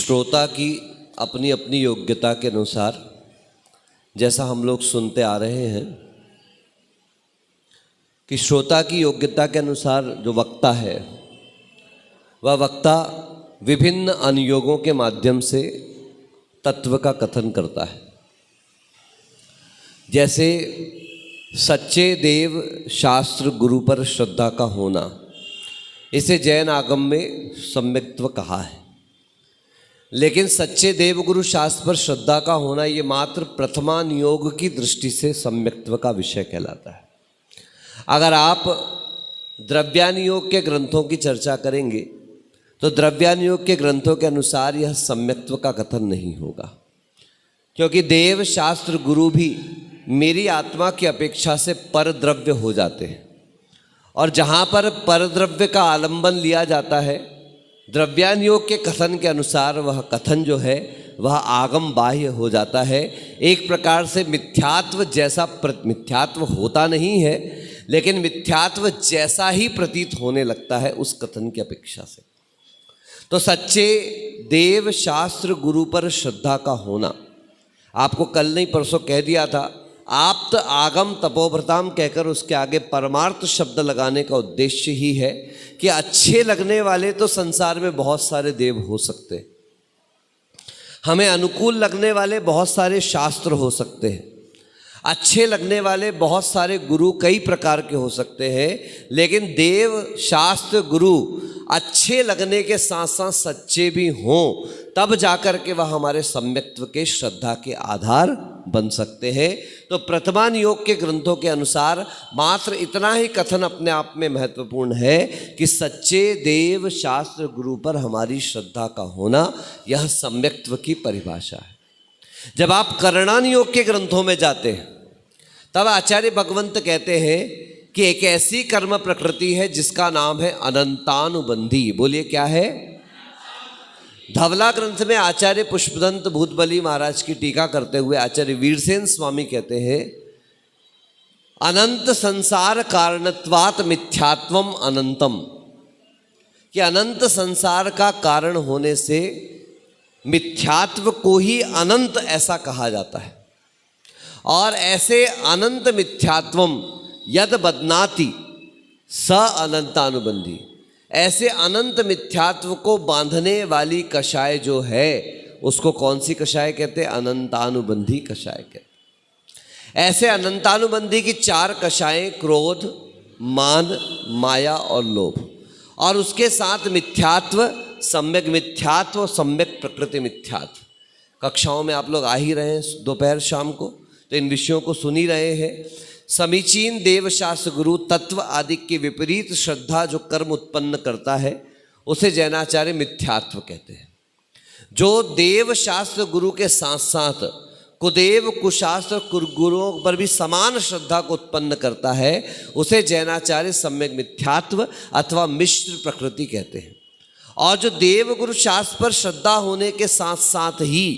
श्रोता की अपनी अपनी योग्यता के अनुसार जैसा हम लोग सुनते आ रहे हैं कि श्रोता की योग्यता के अनुसार जो वक्ता है वह वक्ता विभिन्न अनुयोगों के माध्यम से तत्व का कथन करता है। जैसे सच्चे देव शास्त्र गुरु पर श्रद्धा का होना, इसे जैन आगम में सम्यक्त्व कहा है। लेकिन सच्चे देव गुरु शास्त्र पर श्रद्धा का होना ये मात्र प्रथमानुयोग की दृष्टि से सम्यक्त्व का विषय कहलाता है। अगर आप द्रव्यानुयोग के ग्रंथों की चर्चा करेंगे तो द्रव्यानुयोग के ग्रंथों के अनुसार यह सम्यक्त्व का कथन नहीं होगा, क्योंकि देव शास्त्र गुरु भी मेरी आत्मा की अपेक्षा से परद्रव्य हो जाते हैं। और जहाँ पर परद्रव्य का आलंबन लिया जाता है, द्रव्यानुयोग के कथन के अनुसार वह कथन जो है वह आगम बाह्य हो जाता है। एक प्रकार से मिथ्यात्व जैसा मिथ्यात्व होता नहीं है, लेकिन मिथ्यात्व जैसा ही प्रतीत होने लगता है उस कथन की अपेक्षा से। तो सच्चे देव शास्त्र गुरु पर श्रद्धा का होना, आपको कल नहीं परसों कह दिया था, आप्त आगम तपोव्रताम कहकर उसके आगे परमार्थ शब्द लगाने का उद्देश्य ही है कि अच्छे लगने वाले तो संसार में बहुत सारे देव हो सकते हैं, हमें अनुकूल लगने वाले बहुत सारे शास्त्र हो सकते हैं, अच्छे लगने वाले बहुत सारे गुरु कई प्रकार के हो सकते हैं, लेकिन देव शास्त्र गुरु अच्छे लगने के साथ साथ सच्चे भी हों, तब जाकर के वह हमारे सम्यक्त्व के श्रद्धा के आधार बन सकते हैं। तो प्रथमानुयोग के ग्रंथों के अनुसार मात्र इतना ही कथन अपने आप में महत्वपूर्ण है कि सच्चे देव शास्त्र गुरु पर हमारी श्रद्धा का होना, यह सम्यक्त्व की परिभाषा है। जब आप करणानुयोग के ग्रंथों में जाते हैं तब आचार्य भगवंत कहते हैं कि एक ऐसी कर्म प्रकृति है जिसका नाम है अनंतानुबंधी। बोलिए क्या है? धवला ग्रंथ में आचार्य पुष्पदंत भूतबली महाराज की टीका करते हुए आचार्य वीरसेन स्वामी कहते हैं, अनंत संसार कारणत्वात् मिथ्यात्वम अनंतम, कि अनंत संसार का कारण होने से मिथ्यात्व को ही अनंत ऐसा कहा जाता है। और ऐसे अनंत मिथ्यात्वम यद बदनाति स अनंतानुबंधी, ऐसे अनंत मिथ्यात्व को बांधने वाली कषाय जो है उसको कौन सी कषाय कहते हैं? अनंतानुबंधी कषाय कहते हैं। ऐसे अनंतानुबंधी की चार कषाएं, क्रोध, मान, माया और लोभ, और उसके साथ मिथ्यात्व, सम्यक मिथ्यात्व और सम्यक प्रकृति मिथ्यात्व। कक्षाओं में आप लोग आ ही रहे हैं दोपहर शाम को, तो इन विषयों को सुन ही रहे हैं। समीचीन देवशास्त्र गुरु तत्व आदि के विपरीत श्रद्धा जो कर्म उत्पन्न करता है उसे जैनाचार्य मिथ्यात्व कहते हैं। जो देव शास्त्र गुरु के साथ साथ कुदेव कुशास्त्र गुरुओं पर भी समान श्रद्धा को उत्पन्न करता है उसे जैनाचार्य सम्यक मिथ्यात्व अथवा मिश्र प्रकृति कहते हैं। और जो देव गुरु शास्त्र पर श्रद्धा होने के साथ साथ ही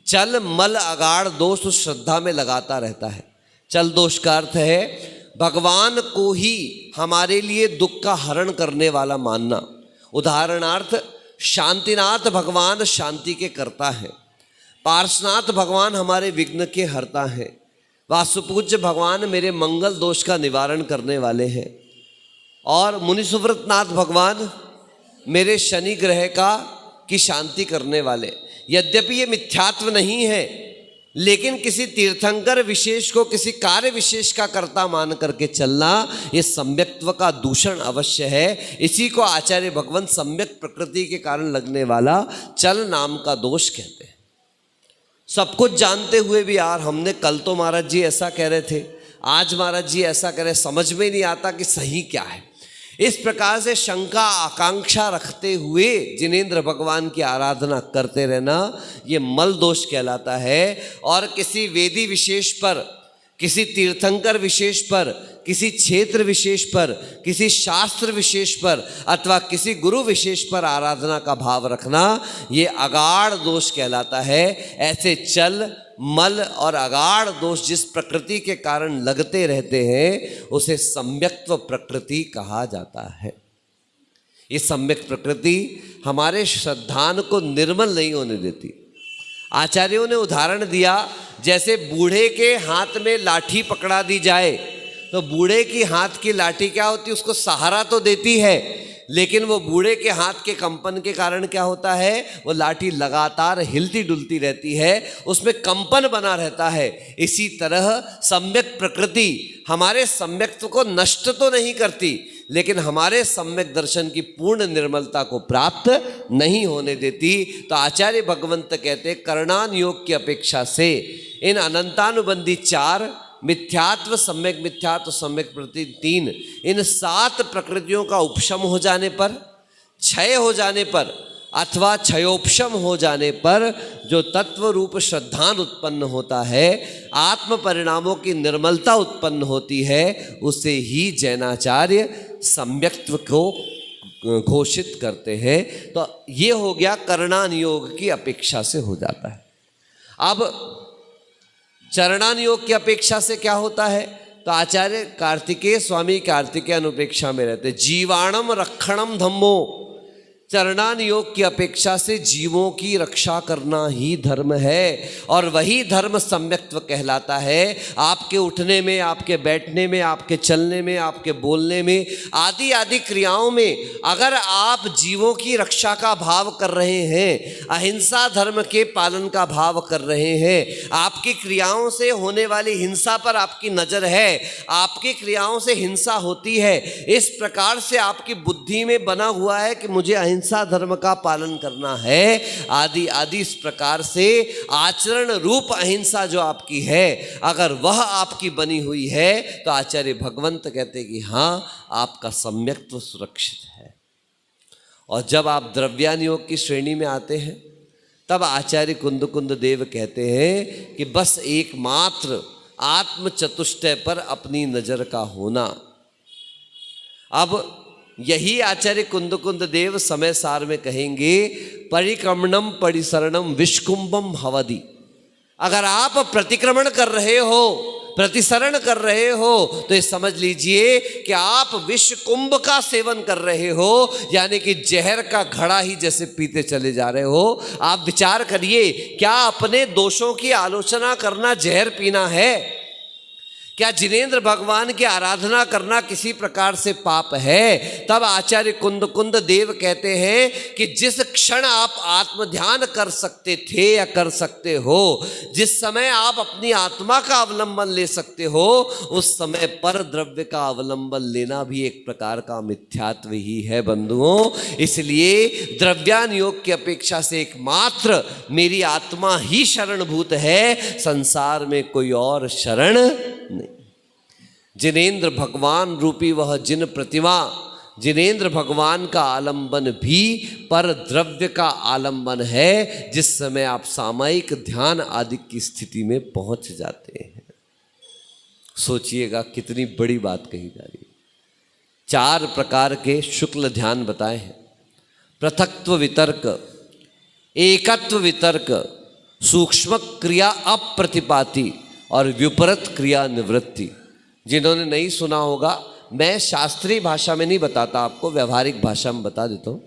चल मल अगाड़ दोष उस श्रद्धा में लगाता रहता है। चल दोष का अर्थ है भगवान को ही हमारे लिए दुख का हरण करने वाला मानना। उदाहरणार्थ शांतिनाथ भगवान शांति के करता है, पार्श्वनाथ भगवान हमारे विघ्न के हरता हैं, वासुपूज्य भगवान मेरे मंगल दोष का निवारण करने वाले हैं, और मुनिसुव्रतनाथ भगवान मेरे शनि ग्रह की शांति करने वाले। यद्यपि ये मिथ्यात्व नहीं है, लेकिन किसी तीर्थंकर विशेष को किसी कार्य विशेष का कर्ता मान करके चलना ये सम्यक्त्व का दूषण अवश्य है। इसी को आचार्य भगवंत सम्यक प्रकृति के कारण लगने वाला चल नाम का दोष कहते हैं। सब कुछ जानते हुए भी यार हमने कल तो महाराज जी ऐसा कह रहे थे, आज महाराज जी ऐसा कह रहे, समझ में नहीं आता कि सही क्या है। इस प्रकार से शंका आकांक्षा रखते हुए जिनेंद्र भगवान की आराधना करते रहना ये मल दोष कहलाता है। और किसी वेदी विशेष पर, किसी तीर्थंकर विशेष पर, किसी क्षेत्र विशेष पर, किसी शास्त्र विशेष पर अथवा किसी गुरु विशेष पर आराधना का भाव रखना ये अगाढ़ दोष कहलाता है। ऐसे चल मल और अगाढ़ दोष जिस प्रकृति के कारण लगते रहते हैं उसे सम्यक्त्व प्रकृति कहा जाता है। ये सम्यक प्रकृति हमारे श्रद्धान को निर्मल नहीं होने देती। आचार्यों ने उदाहरण दिया, जैसे बूढ़े के हाथ में लाठी पकड़ा दी जाए तो बूढ़े की हाथ की लाठी क्या होती है, उसको सहारा तो देती है, लेकिन वो बूढ़े के हाथ के कंपन के कारण क्या होता है, वो लाठी लगातार हिलती डुलती रहती है, उसमें कंपन बना रहता है। इसी तरह सम्यक प्रकृति हमारे सम्यक्त्व को नष्ट तो नहीं करती, लेकिन हमारे सम्यक दर्शन की पूर्ण निर्मलता को प्राप्त नहीं होने देती। तो आचार्य भगवंत कहते करणान योग की अपेक्षा से इन अनंतानुबंधी 4 मिथ्यात्व, सम्यक मिथ्यात्व, सम्यक प्रकृति 3, इन 7 प्रकृतियों का उपशम हो जाने पर, क्षय हो जाने पर अथवा क्षयोपशम हो जाने पर जो तत्व रूप श्रद्धान उत्पन्न होता है, आत्म परिणामों की निर्मलता उत्पन्न होती है, उसे ही जैनाचार्य सम्यक्त्व को घोषित करते हैं। तो ये हो गया करणान योग की अपेक्षा से हो जाता है। अब चरणान योग की अपेक्षा से क्या होता है, तो आचार्य कार्तिकेय स्वामी कार्तिकेय अनुपेक्षा में रहते, जीवाणम रक्षणम धम्मो। चरणान योग की अपेक्षा से जीवों की रक्षा करना ही धर्म है, और वही धर्म सम्यक्त्व कहलाता है। आपके उठने में, आपके बैठने में, आपके चलने में, आपके बोलने में, आदि आदि क्रियाओं में अगर आप जीवों की रक्षा का भाव कर रहे हैं, अहिंसा धर्म के पालन का भाव कर रहे हैं, आपकी क्रियाओं से होने वाली हिंसा पर आपकी नज़र है, आपकी क्रियाओं से हिंसा होती है, इस प्रकार से आपकी बुद्धि में बना हुआ है कि मुझे अहिंसा धर्म का पालन करना है, आदि आदि इस प्रकार से आचरण रूप अहिंसा जो आपकी है, अगर वह आपकी बनी हुई है तो आचार्य भगवंत कहते कि हाँ, आपका सम्यक्त्व सुरक्षित है। और जब आप द्रव्यान योग की श्रेणी में आते हैं तब आचार्य कुंद कुंद देव कहते हैं कि बस एकमात्र आत्म चतुष्टय पर अपनी नजर का होना। अब यही आचार्य कुंद कुंद देव समय सार में कहेंगे, परिक्रमणम परिसरणम विष्कुंभम भवति। अगर आप प्रतिक्रमण कर रहे हो, प्रतिसरण कर रहे हो, तो ये समझ लीजिए कि आप विष कुंभ का सेवन कर रहे हो, यानी कि जहर का घड़ा ही जैसे पीते चले जा रहे हो। आप विचार करिए, क्या अपने दोषों की आलोचना करना जहर पीना है? क्या जिनेंद्र भगवान की आराधना करना किसी प्रकार से पाप है? तब आचार्य कुंद कुंद देव कहते हैं कि जिस क्षण आप आत्म ध्यान कर सकते थे या कर सकते हो, जिस समय आप अपनी आत्मा का अवलंबन ले सकते हो, उस समय पर द्रव्य का अवलंबन लेना भी एक प्रकार का मिथ्यात्व ही है बंधुओं। इसलिए द्रव्यान योग की अपेक्षा से एकमात्र मेरी आत्मा ही शरणभूत है, संसार में कोई और शरण नहीं। जिनेंद्र भगवान रूपी वह जिन प्रतिमा, जिनेंद्र भगवान का आलंबन भी पर द्रव्य का आलंबन है, जिस समय आप सामयिक ध्यान आदि की स्थिति में पहुंच जाते हैं। सोचिएगा कितनी बड़ी बात कही जा रही है। 4 प्रकार के शुक्ल ध्यान बताए हैं, पृथक्त्व वितर्क, एकत्व वितर्क, सूक्ष्म क्रिया अप्रतिपाती और विपरीत क्रिया निवृत्ति। जिन्होंने नहीं सुना होगा, मैं शास्त्रीय भाषा में नहीं बताता आपको, व्यवहारिक भाषा में बता देता हूं।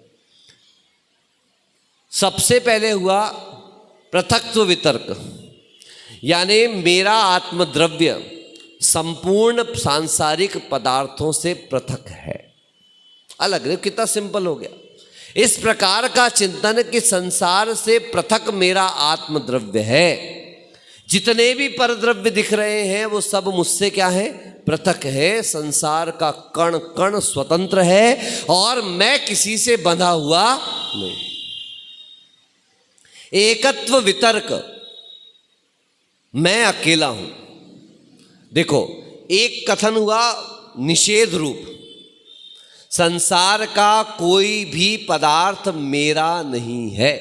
सबसे पहले हुआ पृथक्त्व वितर्क, यानी मेरा आत्मद्रव्य संपूर्ण सांसारिक पदार्थों से पृथक है, अलग है। कितना सिंपल हो गया। इस प्रकार का चिंतन कि संसार से पृथक मेरा आत्मद्रव्य है, जितने भी परद्रव्य दिख रहे हैं वो सब मुझसे क्या है, पृथक है। संसार का कण कण स्वतंत्र है और मैं किसी से बंधा हुआ नहीं। एकत्व वितर्क, मैं अकेला हूं। देखो, एक कथन हुआ निषेध रूप, संसार का कोई भी पदार्थ मेरा नहीं है।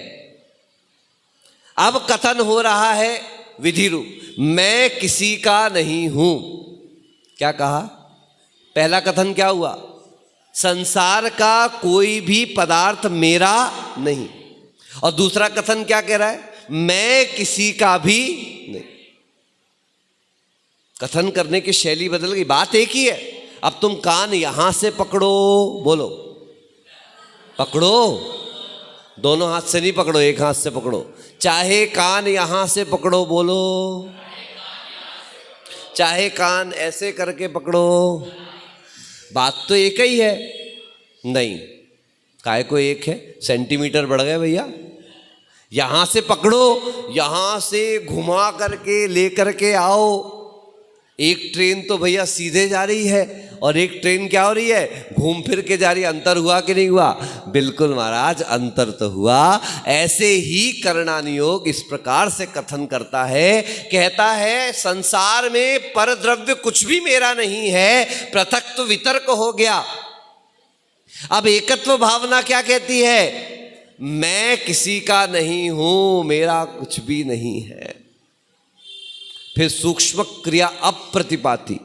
अब कथन हो रहा है विधि रूप, मैं किसी का नहीं हूं। क्या कहा? पहला कथन क्या हुआ? संसार का कोई भी पदार्थ मेरा नहीं। और दूसरा कथन क्या कह रहा है? मैं किसी का भी नहीं। कथन करने की शैली बदल गई, बात एक ही है। अब तुम कान यहां से पकड़ो, बोलो, पकड़ो, दोनों हाथ से नहीं पकड़ो, एक हाथ से पकड़ो। चाहे कान यहां से पकड़ो, बोलो, चाहे कान ऐसे करके पकड़ो, बात तो एक ही है। नहीं, काय को एक है, सेंटीमीटर बढ़ गए भैया। यहां से पकड़ो, यहां से घुमा करके लेकर के आओ। एक ट्रेन तो भैया सीधे जा रही है और एक ट्रेन क्या हो रही है, घूम फिर के जा रही है। अंतर हुआ कि नहीं हुआ? बिल्कुल महाराज, अंतर तो हुआ। ऐसे ही करणानुयोग इस प्रकार से कथन करता है, कहता है संसार में परद्रव्य कुछ भी मेरा नहीं है, पृथक्त्व वितर्क हो गया। अब एकत्व भावना क्या कहती है? मैं किसी का नहीं हूं, मेरा कुछ भी नहीं है। फिर सूक्ष्म क्रिया अप्रतिपाती,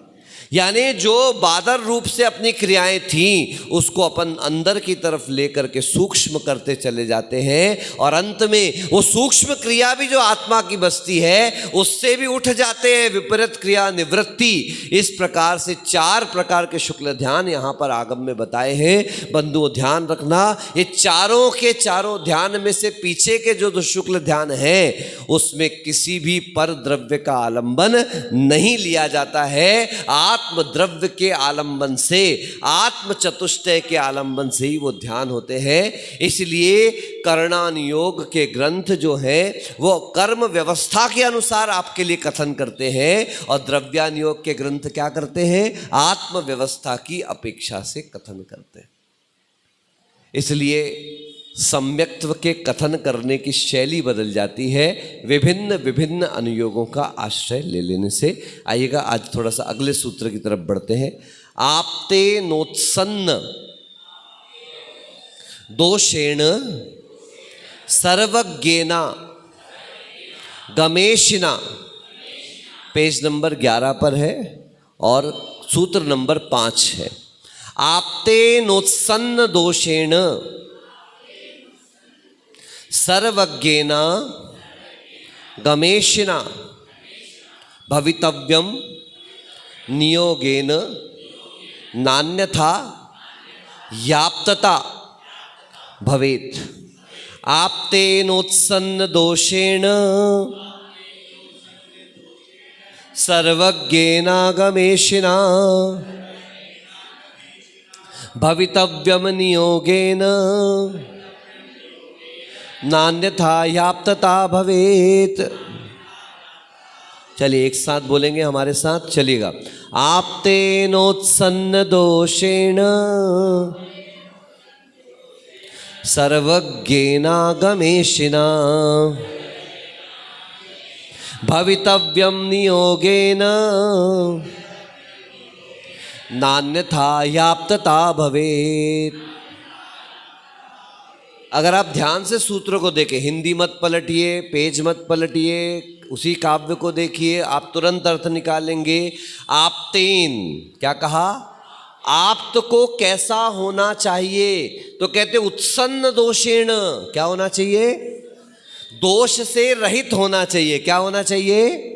यानी जो बादर रूप से अपनी क्रियाएं थीं उसको अपन अंदर की तरफ लेकर के सूक्ष्म करते चले जाते हैं, और अंत में वो सूक्ष्म क्रिया भी जो आत्मा की बसती है उससे भी उठ जाते हैं विपरीत क्रिया निवृत्ति। इस प्रकार से 4 प्रकार के शुक्ल ध्यान यहाँ पर आगम में बताए हैं। बंधुओं ध्यान रखना, ये चारों के चारों ध्यान में से पीछे के जो शुक्ल ध्यान हैं उसमें किसी भी पर द्रव्य का आलंबन नहीं लिया जाता है। आत्म द्रव्य के आलंबन से, आत्म चतुष्टय के आलंबन से ही वो ध्यान होते हैं। इसलिए करणानुयोग के ग्रंथ जो हैं वो कर्म व्यवस्था के अनुसार आपके लिए कथन करते हैं, और द्रव्यानुयोग के ग्रंथ क्या करते हैं, आत्म व्यवस्था की अपेक्षा से कथन करते हैं। इसलिए सम्यक्त्व के कथन करने की शैली बदल जाती है विभिन्न विभिन्न अनुयोगों का आश्रय ले लेने से। आइएगा आज थोड़ा सा अगले सूत्र की तरफ बढ़ते हैं। आपते नोत्सन्न दोषेण सर्वज्ञेना गमेशिना, पेज नंबर 11 पर है और सूत्र नंबर 5 है। आपते नोत्सन्न दोषेण सर्वज्ञेन गमेशिना भवितव्यम नियोगेन नान्यथा याप्तता भवेत्। आपतेनोत्सन्न दोषेण सर्वज्ञेन गमेशिना भवितव्यम नियोगेन नान्यथा याप्तता भवेत्। चलिए एक साथ बोलेंगे, हमारे साथ चलिएगा। आपतेनोत्सन्न दोषेण सर्वज्ञेना गमेशिना भवितव्यम नियोगेन नान्यथा याप्तता भवेत्। अगर आप ध्यान से सूत्रों को देखें, हिंदी मत पलटिए, पेज मत पलटिए, उसी काव्य को देखिए, आप तुरंत अर्थ निकालेंगे। आपतेन क्या कहा? आप्त को कैसा होना चाहिए? तो कहते उत्सन्न दोषेण, क्या होना चाहिए? दोष से रहित होना चाहिए। क्या होना चाहिए?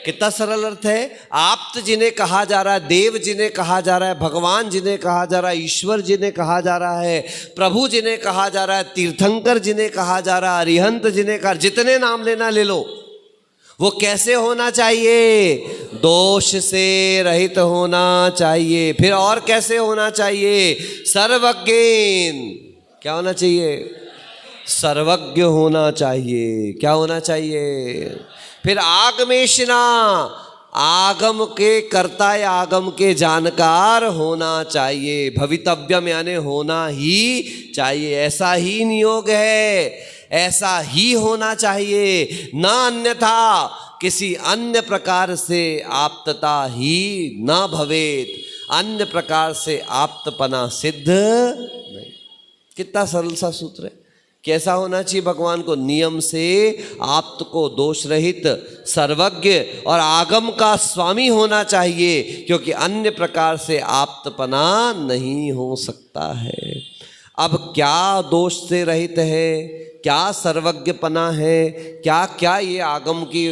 कितना सरल अर्थ है। आप्त जिन्हें कहा जा रहा है, देव जिन्हें कहा जा रहा है, भगवान जिन्हें कहा जा रहा है, ईश्वर जिन्हें कहा जा रहा है, प्रभु जिन्हें कहा जा रहा है, तीर्थंकर जिन्हें कहा जा रहा है, अरिहंत जिन्हें कहा, जितने नाम लेना ले लो, वो कैसे होना चाहिए? दोष से रहित होना चाहिए। फिर और कैसे होना चाहिए? सर्वज्ञेन, क्या होना चाहिए? सर्वज्ञ होना चाहिए। क्या होना चाहिए? फिर आगमेशिना, आगम के कर्ता या आगम के जानकार होना चाहिए। भवितव्यम यानी होना ही चाहिए, ऐसा ही नियोग है, ऐसा ही होना चाहिए। न अन्यथा, किसी अन्य प्रकार से आप्तता ही न भवेत, अन्य प्रकार से आप्तपना सिद्ध नहीं। कितना सरल सा सूत्र है। कैसा होना चाहिए भगवान को? नियम से आप्त को दोष रहित, सर्वज्ञ और आगम का स्वामी होना चाहिए, क्योंकि अन्य प्रकार से आप्तपना नहीं हो सकता है। अब क्या दोष से रहित है, क्या सर्वज्ञपना है, क्या क्या ये आगम की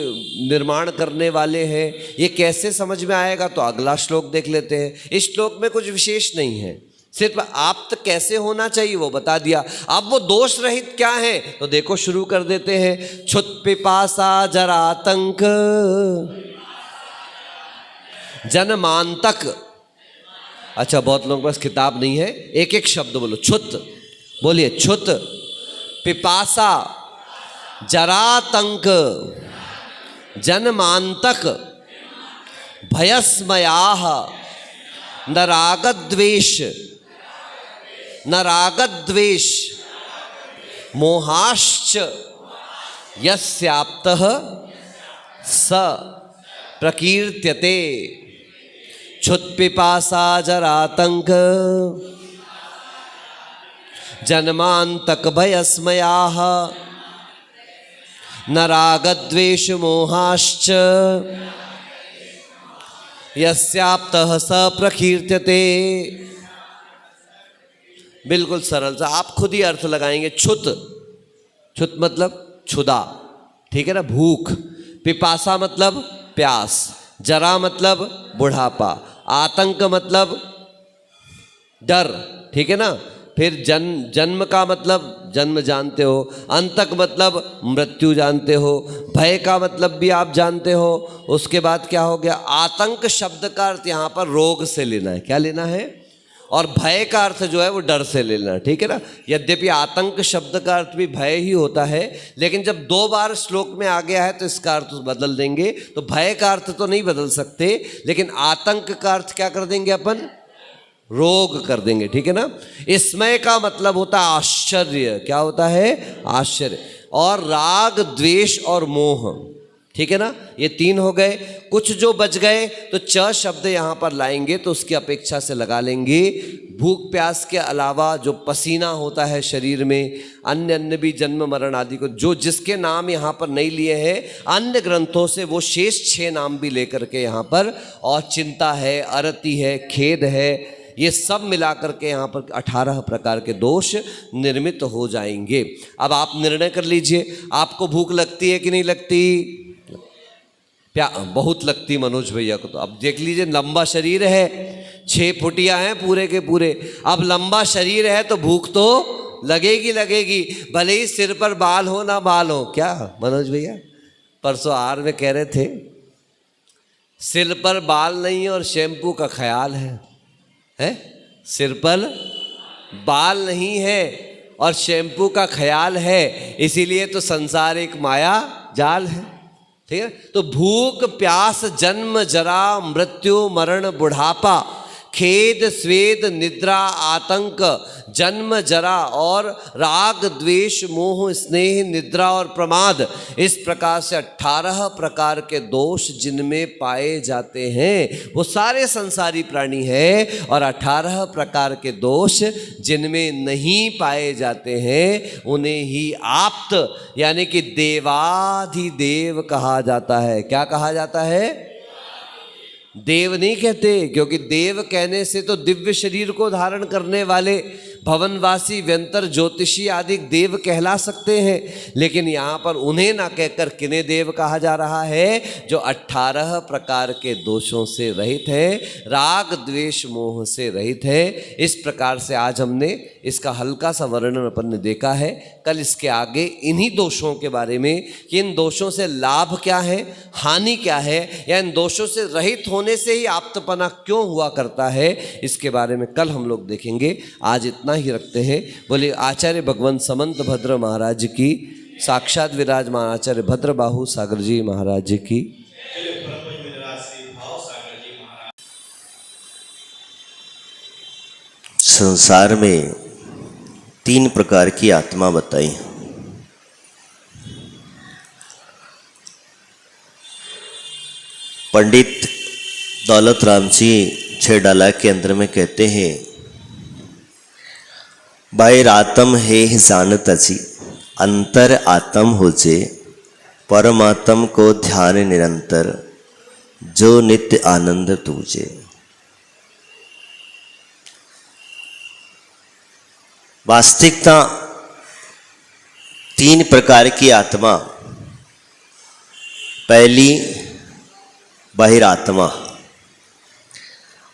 निर्माण करने वाले हैं, ये कैसे समझ में आएगा? तो अगला श्लोक देख लेते हैं। इस श्लोक में कुछ विशेष नहीं है, सिर्फ आप्त कैसे होना चाहिए वो बता दिया। अब वो दोष रहित क्या है तो देखो शुरू कर देते हैं। क्षुत पिपासा जरातंक जन्मांतक। अच्छा, बहुत लोगों के पास किताब नहीं है, एक एक शब्द बोलो। क्षुत बोलिए, क्षुत पिपासा जरातंक जन्मांतक भयस्मयाः नरागद्वेष नरागद्वेष मोहाश्च यस्याप्तः स प्रकीर्त्यते। क्षुत्पिपासा जरातंक जन्मांतक भयस्मयाः नरागद्वेष मोहाश्च यस्याप्तः स प्रकीर्त्यते। बिल्कुल सरल सा, आप खुद ही अर्थ लगाएंगे। क्षुत, क्षुत मतलब क्षुधा, ठीक है ना, भूख। पिपासा मतलब प्यास, जरा मतलब बुढ़ापा, आतंक मतलब डर, ठीक है ना। फिर जन्म का मतलब जन्म जानते हो, अंतक मतलब मृत्यु जानते हो, भय का मतलब भी आप जानते हो। उसके बाद क्या हो गया, आतंक शब्द का अर्थ यहाँ पर रोग से लेना है। क्या लेना है? और भय का अर्थ जो है वो डर से लेना है, ठीक है ना। यद्यपि आतंक शब्द का अर्थ भी भय ही होता है, लेकिन जब 2 बार श्लोक में आ गया है तो इसका अर्थ बदल देंगे। तो भय का अर्थ तो नहीं बदल सकते, लेकिन आतंक का अर्थ क्या कर देंगे अपन? रोग कर देंगे, ठीक है ना। इसमय का मतलब होता है आश्चर्य। क्या होता है? आश्चर्य। और राग, द्वेष और मोह, ठीक है ना। ये 3 हो गए। कुछ जो बच गए तो च शब्द यहाँ पर लाएंगे तो उसकी अपेक्षा से लगा लेंगे। भूख प्यास के अलावा जो पसीना होता है शरीर में, अन्य अन्य भी जन्म मरण आदि को जो जिसके नाम यहाँ पर नहीं लिए हैं, अन्य ग्रंथों से वो शेष 6 नाम भी लेकर के यहाँ पर, और चिंता है, अरति है, खेद है, ये सब मिलाकर के यहाँ पर 18 प्रकार के दोष निर्मित हो जाएंगे। अब आप निर्णय कर लीजिए, आपको भूख लगती है कि नहीं लगती? बहुत लगती मनोज भैया को। तो अब देख लीजिए, लंबा शरीर है, 6 फुटिया हैं पूरे के पूरे। अब लंबा शरीर है तो भूख तो लगेगी लगेगी, भले ही सिर पर बाल हो ना बाल हो। क्या मनोज भैया परसों आर में कह रहे थे, सिर पर बाल नहीं है और शैम्पू का ख्याल है। सिर पर बाल नहीं है और शैम्पू का ख्याल है, इसीलिए तो संसार एक माया जाल है, ठीक है। तो भूख प्यास, जन्म जरा मृत्यु मरण बुढ़ापा, खेद स्वेद निद्रा आतंक, जन्म जरा और राग द्वेष मोह स्नेह निद्रा और प्रमाद, इस प्रकार से 18 प्रकार के दोष जिनमें पाए जाते हैं वो सारे संसारी प्राणी हैं। और 18 प्रकार के दोष जिनमें नहीं पाए जाते हैं उन्हें ही आप्त यानी कि देवाधिदेव कहा जाता है। क्या कहा जाता है? देव नहीं कहते, क्योंकि देव कहने से तो दिव्य शरीर को धारण करने वाले भवनवासी व्यंतर ज्योतिषी आदि देव कहला सकते हैं, लेकिन यहाँ पर उन्हें ना कहकर किन्हें देव कहा जा रहा है? जो 18 प्रकार के दोषों से रहित है, राग द्वेष मोह से रहित है। इस प्रकार से आज हमने इसका हल्का सा वर्णन अपन ने देखा है। कल इसके आगे इन्हीं दोषों के बारे में कि इन दोषों से लाभ क्या है, हानि क्या है, या इन दोषों से रहित होने से ही आप्तपना क्यों हुआ करता है, इसके बारे में कल हम लोग देखेंगे। आज इतना ही रखते हैं। बोले आचार्य भगवंत समंत भद्र महाराज की, साक्षात विराजमान आचार्य भद्र बाहु सागर जी महाराज की। संसार में 3 प्रकार की आत्मा बताई। पंडित दौलत राम जी 6 डाला के अंदर में कहते हैं, बाहिर आत्म है जानत असी, अंतर आत्म हो जे, परमात्म को ध्यान निरंतर, जो नित्य आनंद तुझे। वास्तविकता 3 प्रकार की आत्मा। पहली बहिरात्मा,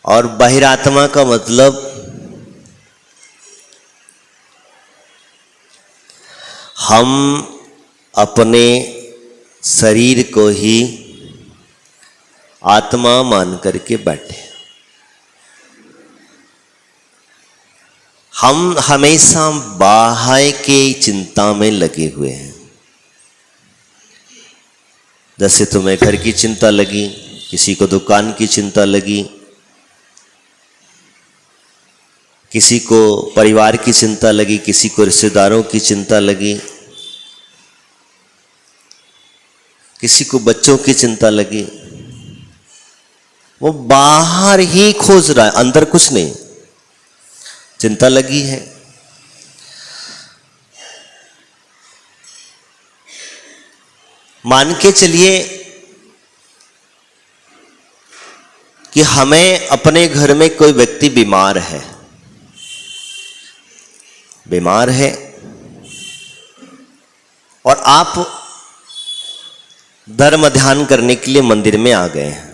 और बहिरात्मा का मतलब हम अपने शरीर को ही आत्मा मान करके बैठे। हम हमेशा बाह्य के चिंता में लगे हुए हैं। जैसे तुम्हें घर की चिंता लगी, किसी को दुकान की चिंता लगी, किसी को परिवार की चिंता लगी, किसी को रिश्तेदारों की चिंता लगी, किसी को बच्चों की चिंता लगी। वो बाहर ही खोज रहा है, अंदर कुछ नहीं, चिंता लगी है। मान के चलिए कि हमें अपने घर में कोई व्यक्ति बीमार है, और आप धर्म ध्यान करने के लिए मंदिर में आ गए हैं।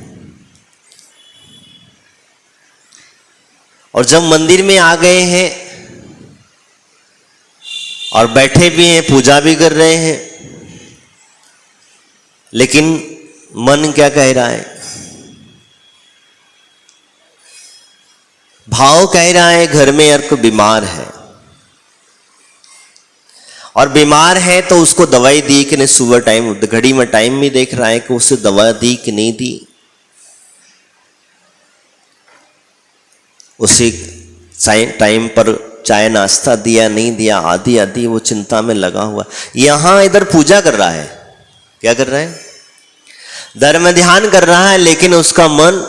और जब मंदिर में आ गए हैं और बैठे भी हैं, पूजा भी कर रहे हैं, लेकिन मन क्या कह रहा है? भाव कह रहा है घर में यार कोई बीमार है, और बीमार है तो उसको दवाई दी कि नहीं, सुबह टाइम घड़ी में टाइम भी देख रहा है कि उसे दवा दी कि नहीं दी, उसे टाइम पर चाय नाश्ता दिया नहीं दिया, आदि आदि वो चिंता में लगा हुआ। यहां इधर पूजा कर रहा है, क्या कर रहा है? धर्म ध्यान कर रहा है, लेकिन उसका मन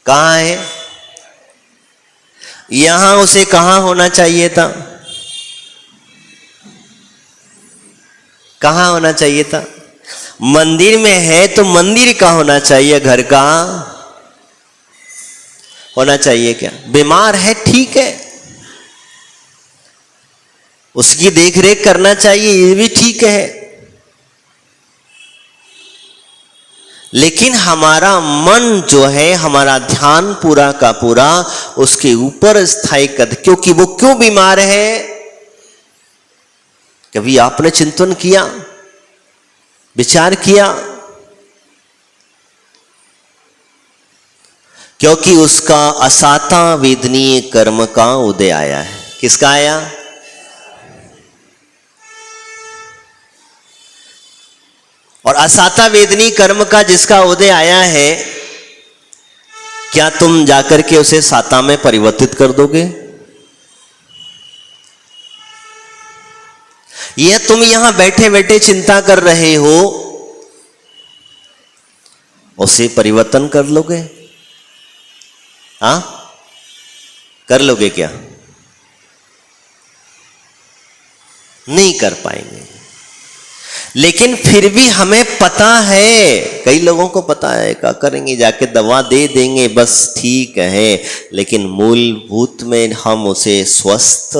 कहां है? यहां उसे कहां होना चाहिए था? कहां होना चाहिए था? मंदिर में है तो मंदिर का होना चाहिए, घर का होना चाहिए क्या? बीमार है, ठीक है, उसकी देख रेख करना चाहिए, ये भी ठीक है, लेकिन हमारा मन जो है, हमारा ध्यान पूरा का पूरा उसके ऊपर स्थायी कर, क्योंकि वो क्यों बीमार है? कभी आपने चिंतन किया, विचार किया? क्योंकि उसका असाता वेदनीय कर्म का उदय आया है। किसका आया? और असाता वेदनीय कर्म का जिसका उदय आया है, क्या तुम जाकर के उसे साता में परिवर्तित कर दोगे? यह तुम यहां बैठे बैठे चिंता कर रहे हो, उसे परिवर्तन कर लोगे? हाँ, कर लोगे क्या? नहीं कर पाएंगे। लेकिन फिर भी हमें पता है, कई लोगों को पता है, क्या करेंगे, जाके दवा दे देंगे, बस ठीक है, लेकिन मूलभूत में हम उसे स्वस्थ,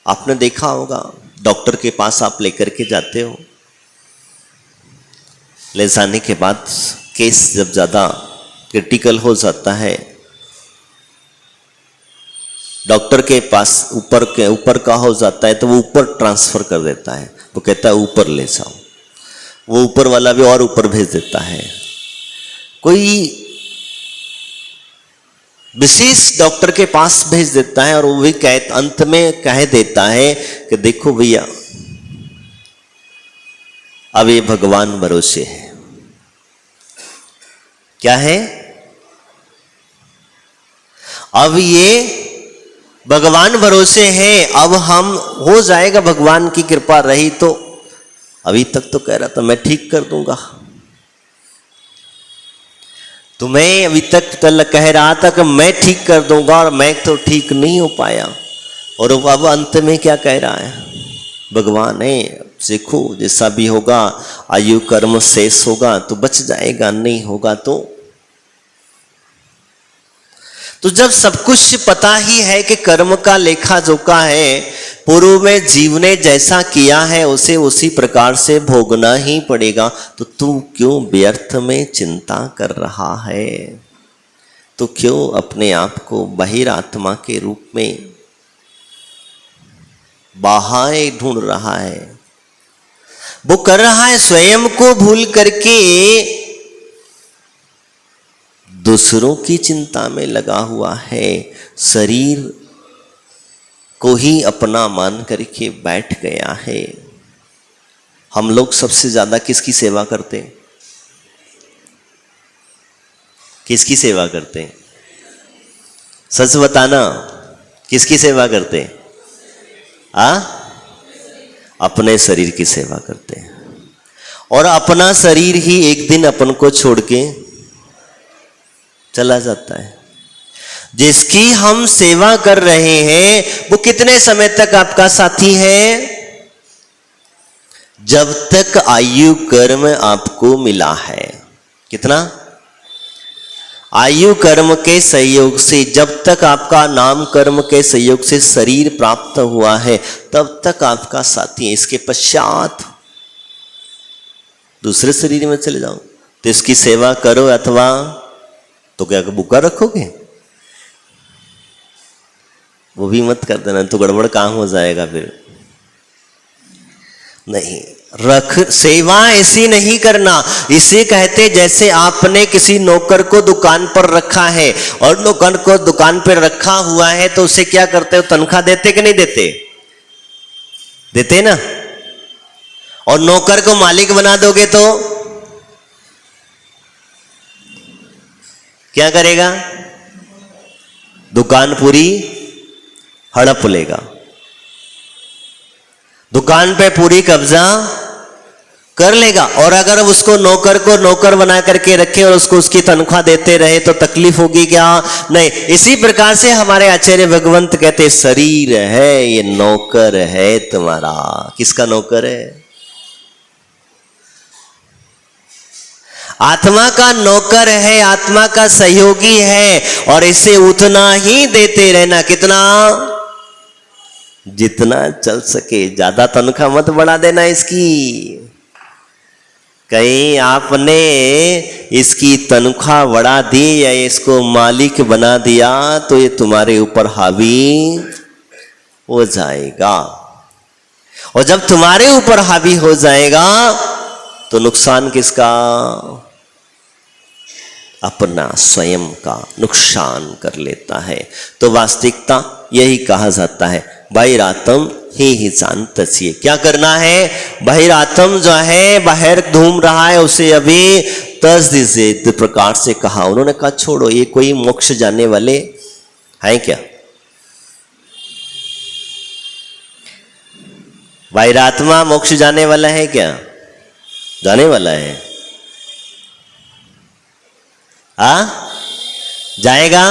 आपने देखा होगा, डॉक्टर के पास आप लेकर के जाते हो, ले जाने के बाद केस जब ज़्यादा क्रिटिकल हो जाता है, डॉक्टर के पास ऊपर का हो जाता है, तो वो ऊपर ट्रांसफर कर देता है, वो कहता है ऊपर ले जाओ, वो ऊपर वाला भी और ऊपर भेज देता है। कोई विशेष डॉक्टर के पास भेज देता है, और वो भी अंत में कह देता है कि देखो भैया, अब ये भगवान भरोसे है। क्या है? अब ये भगवान भरोसे हैं, अब हम हो जाएगा, भगवान की कृपा रही तो। अभी तक तो कह रहा था मैं ठीक कर दूंगा, तुम्हें अभी तक कह रहा था कि मैं ठीक कर दूंगा, और मैं तो ठीक नहीं हो पाया, और अब अंत में क्या कह रहा है? भगवान है, सीखो, जैसा भी होगा, आयु कर्म शेष होगा तो बच जाएगा, नहीं होगा तो जब सब कुछ पता ही है कि कर्म का लेखा जोखा है, पूर्व में जीव ने जैसा किया है उसे उसी प्रकार से भोगना ही पड़ेगा, तो तू क्यों व्यर्थ में चिंता कर रहा है? तो क्यों अपने आप को बहिरात्मा के रूप में बाहाएं ढूंढ रहा है, वो कर रहा है स्वयं को भूल करके दूसरों की चिंता में लगा हुआ है, शरीर को ही अपना मान करके बैठ गया है। हम लोग सबसे ज्यादा किसकी सेवा करते हैं? किसकी सेवा करते हैं? सच बताना, किसकी सेवा करते हैं? अपने शरीर की सेवा करते हैं। और अपना शरीर ही एक दिन अपन को छोड़ के चला जाता है। जिसकी हम सेवा कर रहे हैं वो कितने समय तक आपका साथी है? जब तक आयु कर्म आपको मिला है। कितना? आयु कर्म के सहयोग से, जब तक आपका नाम कर्म के सहयोग से शरीर प्राप्त हुआ है तब तक आपका साथी है। इसके पश्चात दूसरे शरीर में चले जाओ तो इसकी सेवा करो, अथवा तो क्या भूखा रखोगे? वो भी मत कर देना, तो गड़बड़ काम हो जाएगा फिर। नहीं, रख सेवा ऐसी नहीं करना। इसे कहते जैसे आपने किसी नौकर को दुकान पर रखा है और नौकर को दुकान पर रखा हुआ है तो उसे क्या करते हो? तनख्वाह देते कि नहीं देते? देते ना। और नौकर को मालिक बना दोगे तो क्या करेगा? दुकान पूरी हड़प लेगा, दुकान पे पूरी कब्जा कर लेगा। और अगर उसको नौकर को नौकर बना करके रखे और उसको उसकी तनख्वाह देते रहे तो तकलीफ होगी क्या? नहीं। इसी प्रकार से हमारे आचार्य भगवंत कहते शरीर है ये नौकर है तुम्हारा। किसका नौकर है? आत्मा का नौकर है, आत्मा का सहयोगी है। और इसे उतना ही देते रहना। कितना? जितना चल सके। ज्यादा तनख्वाह मत बढ़ा देना इसकी। कहीं आपने इसकी तनख्वाह बढ़ा दी या इसको मालिक बना दिया तो ये तुम्हारे ऊपर हावी हो जाएगा। और जब तुम्हारे ऊपर हावी हो जाएगा तो नुकसान किसका? अपना स्वयं का नुकसान कर लेता है। तो वास्तविकता यही कहा जाता है, बहिरात्म ही जानत छिए। क्या करना है? बहिरात्म जो है बाहर घूम रहा है उसे अभी तज दीजिए। इस प्रकार से कहा। उन्होंने कहा छोड़ो, ये कोई मोक्ष जाने वाले हैं क्या? बहिरात्मा मोक्ष जाने वाला है क्या? जाने वाला है। जाएगा?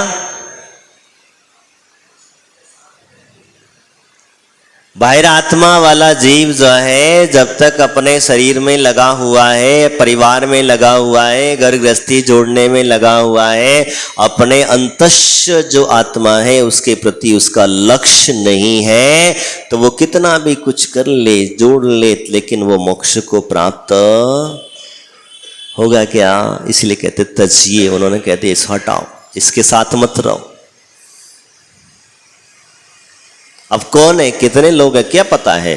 बाहर आत्मा वाला जीव जो है जब तक अपने शरीर में लगा हुआ है, परिवार में लगा हुआ है, घर गृहस्थी जोड़ने में लगा हुआ है, अपने अंतस्थ जो आत्मा है उसके प्रति उसका लक्ष्य नहीं है, तो वो कितना भी कुछ कर ले, जोड़ ले, लेकिन वो मोक्ष को प्राप्त होगा क्या? इसलिए कहते तजिए। उन्होंने कहते इस हटाओ, इसके साथ मत रहो। अब कौन है, कितने लोग हैं, क्या पता है,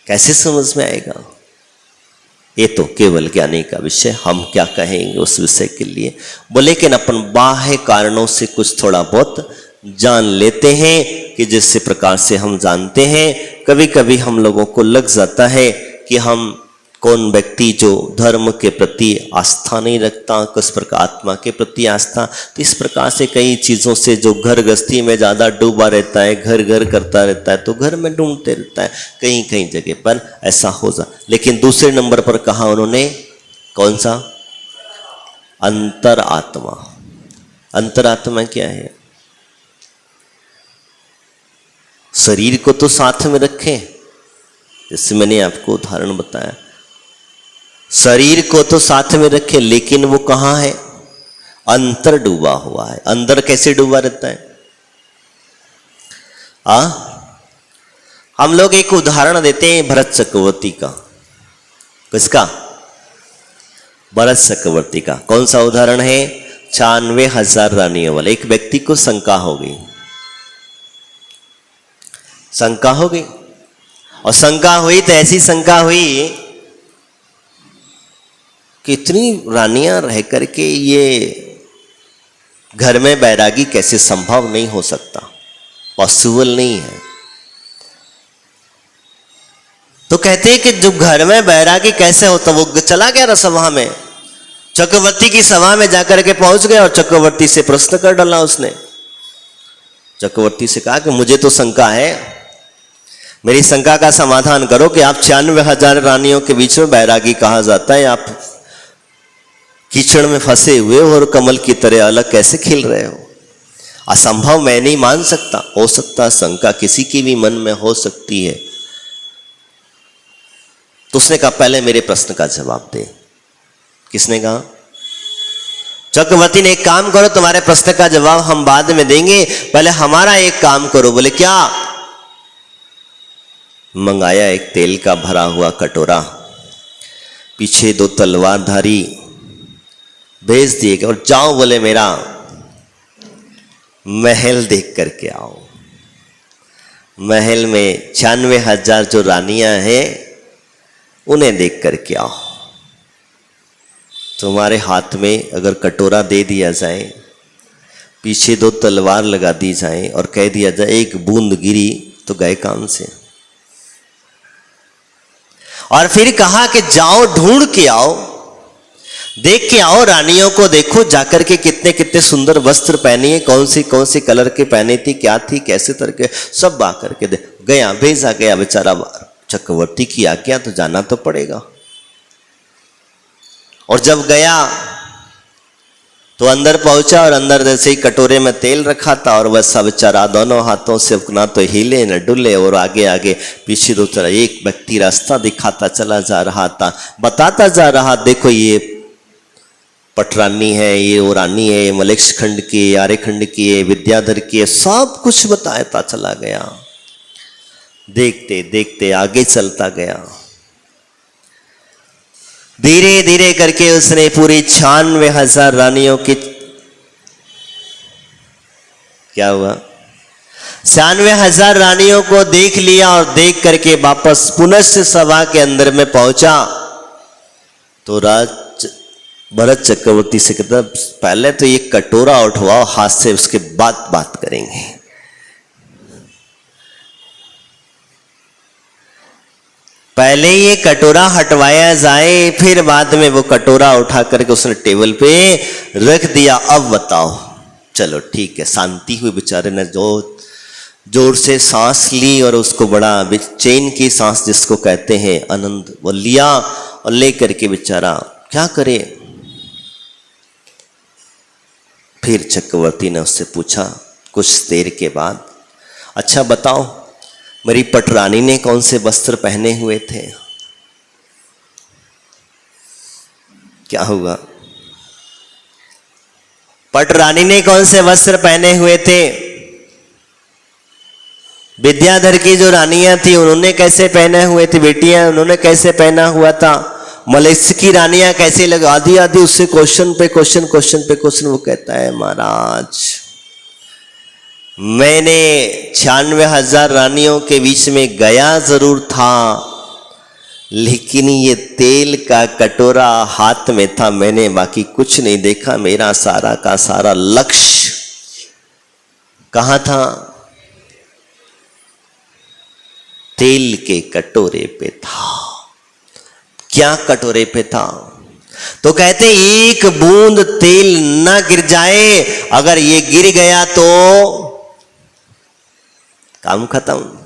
कैसे समझ में आएगा? ये तो केवल ज्ञानी का विषय, हम क्या कहेंगे उस विषय के लिए। बोले लेकिन अपन बाह्य कारणों से कुछ थोड़ा बहुत जान लेते हैं कि जिस प्रकार से हम जानते हैं, कभी कभी हम लोगों को लग जाता है कि हम कौन व्यक्ति जो धर्म के प्रति आस्था नहीं रखता, किस प्रकार आत्मा के प्रति आस्था। तो इस प्रकार से कई चीज़ों से जो घर गृहस्थी में ज़्यादा डूबा रहता है, घर घर करता रहता है, तो घर में ढूंढते रहता है, कहीं कहीं जगह पर ऐसा हो जा। लेकिन दूसरे नंबर पर कहा उन्होंने, कौन सा? अंतरात्मा। अंतरात्मा क्या है? शरीर को तो साथ में रखें, जैसे मैंने आपको उदाहरण बताया, शरीर को तो साथ में रखे, लेकिन वो कहाँ है? अंतर डूबा हुआ है। अंदर कैसे डूबा रहता है? हम लोग एक उदाहरण देते हैं भरत चक्रवर्ती का। किसका? भरत चक्रवर्ती का। कौन सा उदाहरण है? 96,000 रानियों वाला। एक व्यक्ति को शंका हो गई, शंका हो गई, और शंका हुई तो ऐसी शंका हुई कि इतनी रानियां रह करके ये घर में बैरागी कैसे संभव नहीं हो सकता, पॉसिबल नहीं है। तो कहते हैं कि जो घर में बैरागी कैसे होता, वो चला गया रसभा में, चक्रवर्ती की सभा में जाकर के पहुंच गया और चक्रवर्ती से प्रश्न कर डाला उसने। चक्रवर्ती से कहा कि मुझे तो शंका है, मेरी शंका का समाधान करो कि आप 96,000 रानियों के बीच में बैरागी कहा जाता है, आप कीचड़ में फंसे हुए हो और कमल की तरह अलग कैसे खिल रहे हो? असंभव मैं नहीं मान सकता। हो सकता शंका किसी की भी मन में हो सकती है। तो उसने कहा पहले मेरे प्रश्न का जवाब दे। किसने कहा? चक्रवर्ती ने, एक काम करो, तुम्हारे प्रश्न का जवाब हम बाद में देंगे, पहले हमारा एक काम करो। बोले क्या? मंगाया एक तेल का भरा हुआ कटोरा, पीछे 2 तलवारधारी भेज दिए और जाओ, बोले मेरा महल देख करके आओ। महल में 96,000 जो रानियां हैं उन्हें देख करके आओ। तुम्हारे हाथ में अगर कटोरा दे दिया जाए, पीछे 2 तलवार लगा दी जाए और कह दिया जाए एक बूंद गिरी तो गए काम से। और फिर कहा कि जाओ ढूंढ के आओ, देख के आओ, रानियों को देखो जाकर के कितने कितने सुंदर वस्त्र पहनी है, कौन सी कलर के पहनी थी, क्या थी, कैसे तरह के, सब आ करके दे। गया, भेजा गया बेचारा, चक्रवर्ती की आज्ञा तो जाना तो पड़ेगा। और जब गया तो अंदर पहुंचा और अंदर जैसे ही कटोरे में तेल रखा था और वह सब बेचारा दोनों हाथों से ना तो हिले न डुले और आगे आगे पीछे दो तरह एक व्यक्ति रास्ता दिखाता चला जा रहा था, बताता जा रहा, देखो ये पटरानी है, ये ओरानी है, ये मलेक्ष खंड की, आर्य खंड की है, विद्याधर की है, सब कुछ बताता चला गया। देखते देखते आगे चलता गया। धीरे धीरे करके उसने पूरी 96,000 रानियों की, क्या हुआ, 96,000 रानियों को देख लिया और देख करके वापस पुनः सभा के अंदर में पहुंचा। तो राज भरत चक्रवर्ती से कहता, पहले तो ये कटोरा उठवाओ हाथ से, उसके बाद बात करेंगे। पहले ये कटोरा हटवाया जाए, फिर बाद में वो कटोरा उठा करके उसने टेबल पे रख दिया। अब बताओ, चलो ठीक है। शांति हुई, बेचारे ने जोर से सांस ली और उसको बड़ा चैन की सांस जिसको कहते हैं आनंद, वो लिया और ले करके बेचारा क्या करे। फिर चक्रवर्ती ने उससे पूछा कुछ देर के बाद, अच्छा बताओ मेरी पटरानी ने कौन से वस्त्र पहने हुए थे? क्या हुआ? पटरानी ने कौन से वस्त्र पहने हुए थे? विद्याधर की जो रानियां थी उन्होंने कैसे पहने हुए थे? बेटियां उन्होंने कैसे पहना हुआ था? मलेक्ष की रानियां कैसे लगा? आधी आधी उससे क्वेश्चन पे क्वेश्चन। वो कहता है महाराज, मैंने 96,000 रानियों के बीच में गया जरूर था, लेकिन ये तेल का कटोरा हाथ में था, मैंने बाकी कुछ नहीं देखा। मेरा सारा का सारा लक्ष्य कहां था? तेल के कटोरे पे था। क्या कटोरे पे था? तो कहते एक बूंद तेल ना गिर जाए, अगर ये गिर गया तो काम खत्म।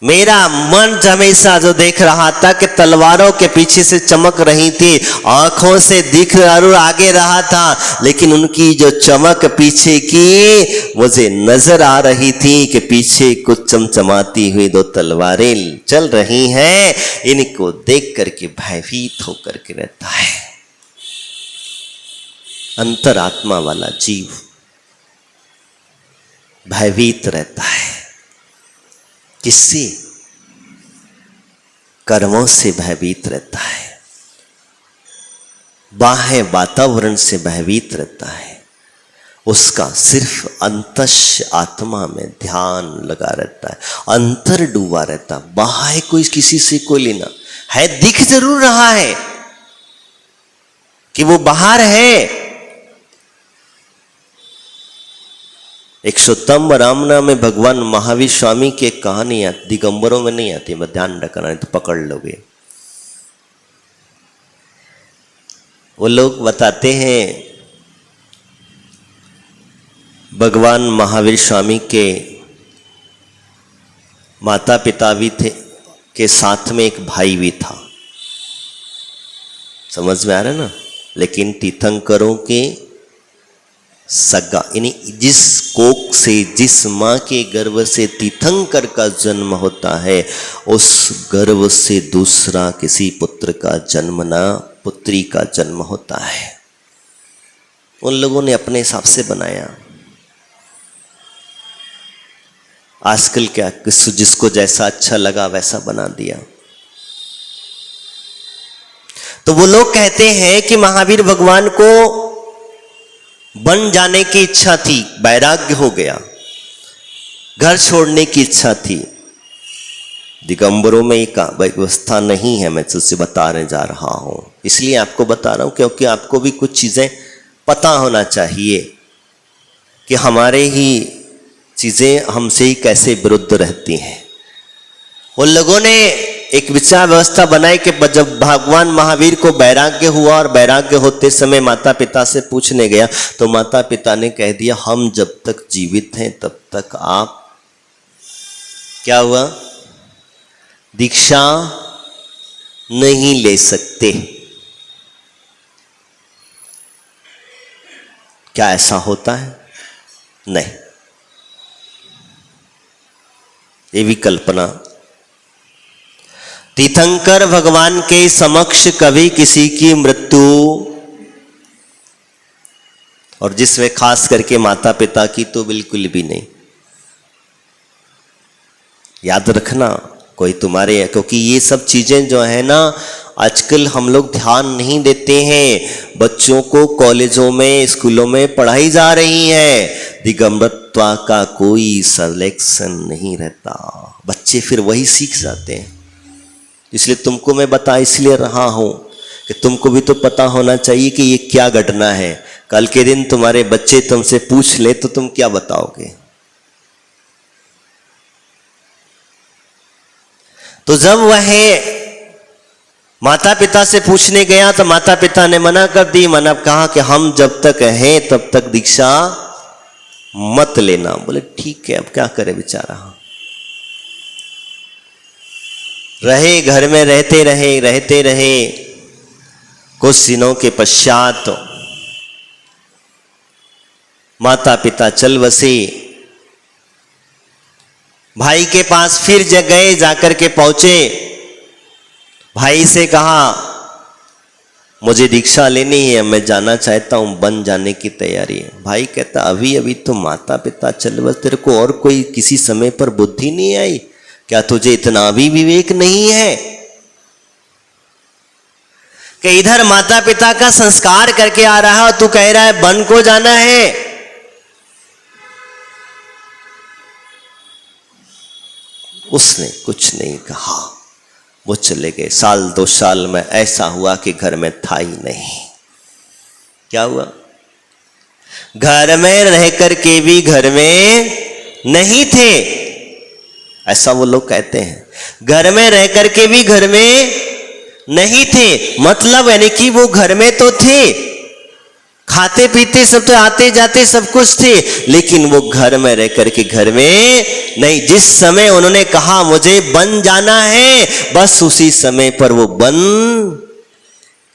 मेरा मन हमेशा जो देख रहा था कि तलवारों के पीछे से चमक रही थी, आंखों से दिख जरूर आगे रहा था, लेकिन उनकी जो चमक पीछे की मुझे नजर आ रही थी कि पीछे कुछ चमचमाती हुई 2 तलवारें चल रही हैं। इनको देख करके भयभीत होकर के रहता है अंतरात्मा वाला जीव, भयभीत रहता है। किससे? कर्मों से भयभीत रहता है, बाह्य वातावरण से भयभीत रहता है। उसका सिर्फ अंतश आत्मा में ध्यान लगा रहता है, अंतर डूबा रहता है, बाहर कोई किसी से कोई लेना है। दिख जरूर रहा है कि वो बाहर है। एक शुद्धम रामना में भगवान महावीर स्वामी की एक कहानी आती, दिगंबरों में नहीं आती, मैं ध्यान रखना नहीं तो पकड़ लोगे। वो लोग बताते हैं भगवान महावीर स्वामी के माता पिता भी थे, के साथ में एक भाई भी था। समझ में आ रहा है ना? लेकिन तीर्थंकरों के सगा, यानी जिस कोख से, जिस माँ के गर्भ से तीर्थंकर का जन्म होता है, उस गर्भ से दूसरा किसी पुत्र का जन्म ना पुत्री का जन्म होता है। उन लोगों ने अपने हिसाब से बनाया। आजकल क्या, जिसको जैसा अच्छा लगा वैसा बना दिया। तो वो लोग कहते हैं कि महावीर भगवान को बन जाने की इच्छा थी, वैराग्य हो गया, घर छोड़ने की इच्छा थी। दिगंबरों में एक व्यवस्था नहीं है, मैं तुझसे बताने जा रहा हूं, इसलिए आपको बता रहा हूं क्योंकि आपको भी कुछ चीजें पता होना चाहिए कि हमारे ही चीजें हमसे ही कैसे विरुद्ध रहती हैं। उन लोगों ने एक विचार व्यवस्था बनाई कि जब भगवान महावीर को वैराग्य हुआ और वैराग्य होते समय माता पिता से पूछने गया तो माता पिता ने कह दिया, हम जब तक जीवित हैं तब तक आप क्या हुआ, दीक्षा नहीं ले सकते। क्या ऐसा होता है? नहीं, ये भी कल्पना। तीर्थंकर भगवान के समक्ष कभी किसी की मृत्यु, और जिसमें खास करके माता पिता की तो बिल्कुल भी नहीं। याद रखना, कोई तुम्हारे, क्योंकि ये सब चीजें जो है ना आजकल हम लोग ध्यान नहीं देते हैं। बच्चों को कॉलेजों में, स्कूलों में पढ़ाई जा रही है, दिगंबरत्वा का कोई सिलेक्शन नहीं रहता, बच्चे फिर वही सीख जाते हैं। इसलिए तुमको मैं बता इसलिए रहा हूं कि तुमको भी तो पता होना चाहिए कि ये क्या घटना है। कल के दिन तुम्हारे बच्चे तुमसे पूछ ले तो तुम क्या बताओगे? तो जब वह माता पिता से पूछने गया तो माता पिता ने मना कर दी, मना कहा कि हम जब तक हैं तब तक दीक्षा मत लेना। बोले ठीक है, अब क्या करे बेचारा। रहे घर में, रहते रहे। कुछ दिनों के पश्चात माता पिता चल बसे। भाई के पास फिर गए, जाकर के पहुंचे। भाई से कहा मुझे दीक्षा लेनी है, मैं जाना चाहता हूं, बन जाने की तैयारी है। भाई कहता अभी अभी तो माता पिता चल बस, तेरे को और कोई किसी समय पर बुद्धि नहीं आई क्या? तुझे इतना भी विवेक नहीं है कि इधर माता पिता का संस्कार करके आ रहा है और तू कह रहा है बन को जाना है? उसने कुछ नहीं कहा, वो चले गए। साल 2 साल में ऐसा हुआ कि घर में था ही नहीं। क्या हुआ? घर में रह करके भी घर में नहीं थे, ऐसा वो लोग कहते हैं। घर में रह करके भी घर में नहीं थे, मतलब यानी कि वो घर में तो थे, खाते पीते सब तो, आते जाते सब कुछ थे, लेकिन वो घर में रह करके घर में नहीं। जिस समय उन्होंने कहा मुझे बन जाना है, बस उसी समय पर वो बन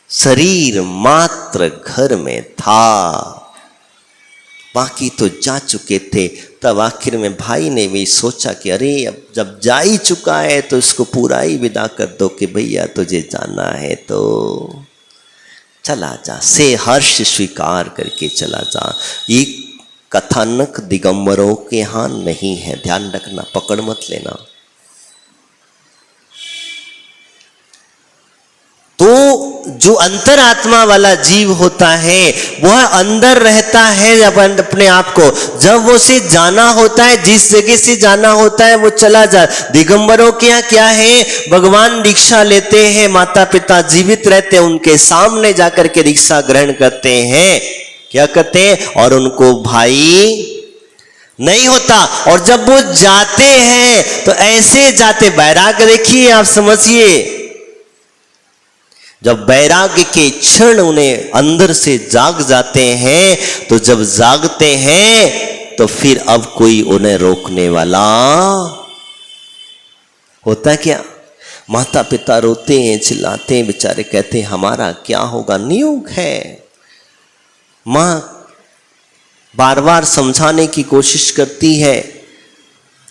शरीर मात्र घर में था, बाकी तो जा चुके थे। तब आखिर में भाई ने भी सोचा कि अरे अब जब जा ही चुका है तो इसको पूरा ही विदा कर दो कि भैया तुझे जाना है तो चला जा, से हर्ष स्वीकार करके चला जा। ये कथानक दिगंबरों के यहां नहीं है, ध्यान रखना, पकड़ मत लेना। तो जो अंतरात्मा वाला जीव होता है वह अंदर रहता है अपने आप को। जब वो से जाना होता है, जिस जगह से जाना होता है वो चला जा। दिगंबरों के यहाँ क्या है, भगवान दीक्षा लेते हैं, माता पिता जीवित रहते हैं, उनके सामने जाकर के दीक्षा ग्रहण करते हैं, क्या कहते हैं, और उनको भाई नहीं होता। और जब वो जाते हैं तो ऐसे जाते, वैराग्य देखिए आप समझिए, जब वैराग्य के क्षण उन्हें अंदर से जाग जाते हैं, तो जब जागते हैं तो फिर अब कोई उन्हें रोकने वाला होता क्या। माता पिता रोते हैं, चिल्लाते हैं, बेचारे कहते हैं हमारा क्या होगा, नियोग है। माँ बार बार समझाने की कोशिश करती है,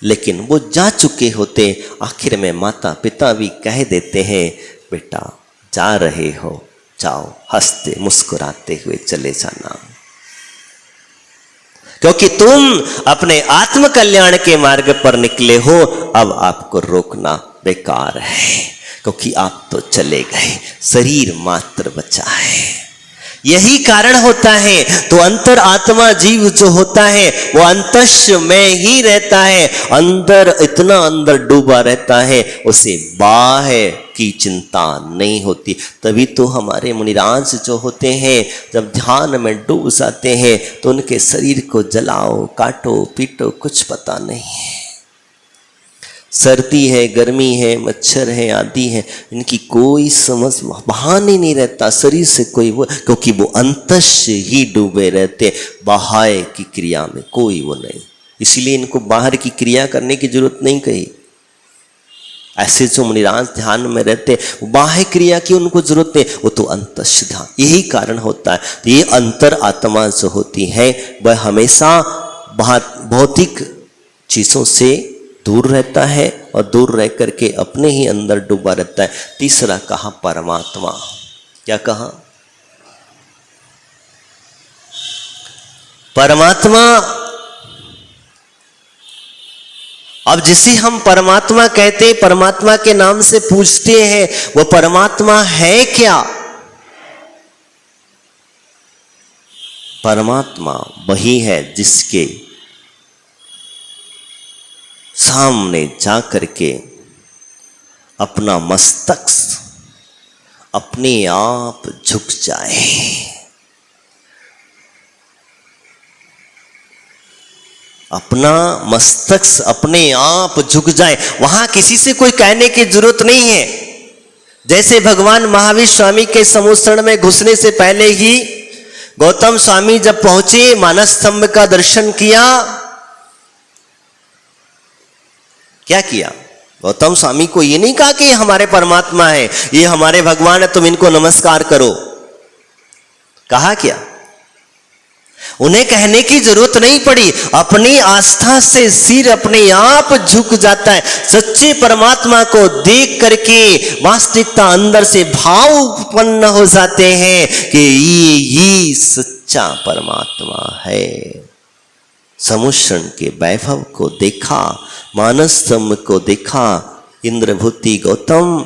लेकिन वो जा चुके होते। आखिर में माता पिता भी कह देते हैं बेटा जा रहे हो, जाओ, हंसते मुस्कुराते हुए चले जाना, क्योंकि तुम अपने आत्म कल्याण के मार्ग पर निकले हो। अब आपको रोकना बेकार है, क्योंकि आप तो चले गए, शरीर मात्र बचा है। यही कारण होता है। तो अंतर आत्मा जीव जो होता है वो अंतश में ही रहता है, अंदर इतना अंदर डूबा रहता है, उसे बाह्य की चिंता नहीं होती। तभी तो हमारे मुनिराज जो होते हैं जब ध्यान में डूब जाते हैं तो उनके शरीर को जलाओ, काटो, पीटो, कुछ पता नहीं है। सर्दी है, गर्मी है, मच्छर है, आदि है, इनकी कोई समझ बहाने नहीं रहता शरीर से कोई वो, क्योंकि वो अंतश ही डूबे रहते, बाह्य की क्रिया में कोई वो नहीं। इसीलिए इनको बाहर की क्रिया करने की जरूरत नहीं कही। ऐसे जो मुनिराज ध्यान में रहते बाह्य क्रिया की उनको जरूरत नहीं, वो तो अंतश ध्यान। यही कारण होता है। तो ये अंतर आत्मा जो होती है वह हमेशा भौतिक चीजों से दूर रहता है और दूर रह करके अपने ही अंदर डूबा रहता है। तीसरा कहा परमात्मा। क्या कहा? परमात्मा। अब जिसे हम परमात्मा कहते हैं, परमात्मा के नाम से पूछते हैं, वो परमात्मा है क्या? परमात्मा वही है जिसके सामने जा करके अपना मस्तक अपने आप झुक जाए। अपना मस्तक अपने आप झुक जाए, वहां किसी से कोई कहने की जरूरत नहीं है। जैसे भगवान महावीर स्वामी के समुद्र में घुसने से पहले ही गौतम स्वामी जब पहुंचे, मानस स्तंभ का दर्शन किया, क्या किया? गौतम स्वामी को ये नहीं कहा कि ये हमारे परमात्मा है, ये हमारे भगवान है, तुम इनको नमस्कार करो। कहा क्या? उन्हें कहने की जरूरत नहीं पड़ी, अपनी आस्था से सिर अपने आप झुक जाता है। सच्चे परमात्मा को देख करके वास्तविकता अंदर से भाव उत्पन्न हो जाते हैं कि ये सच्चा परमात्मा है। समुद्र के वैभव को देखा, मानस स्तंभ को देखा, इंद्रभूति गौतम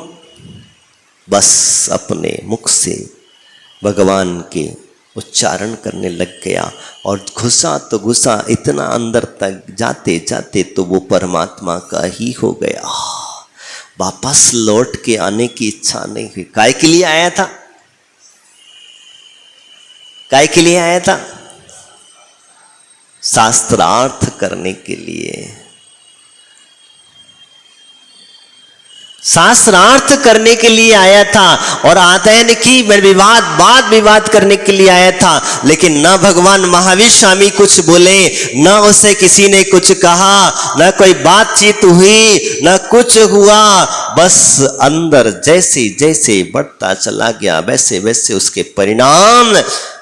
बस अपने मुख से भगवान के उच्चारण करने लग गया और घुसा तो घुसा, इतना अंदर तक जाते जाते तो वो परमात्मा का ही हो गया। वापस लौट के आने की इच्छा नहीं हुई। काय के लिए आया था? काय के लिए आया था? शास्त्रार्थ करने के लिए। शास्त्रार्थ करने के लिए आया था और आतैन की वाद विवाद करने के लिए आया था। लेकिन न भगवान महावीर स्वामी कुछ बोले, न उसे किसी ने कुछ कहा, न कोई बातचीत हुई, न कुछ हुआ। बस अंदर जैसे जैसे बढ़ता चला गया वैसे वैसे उसके परिणाम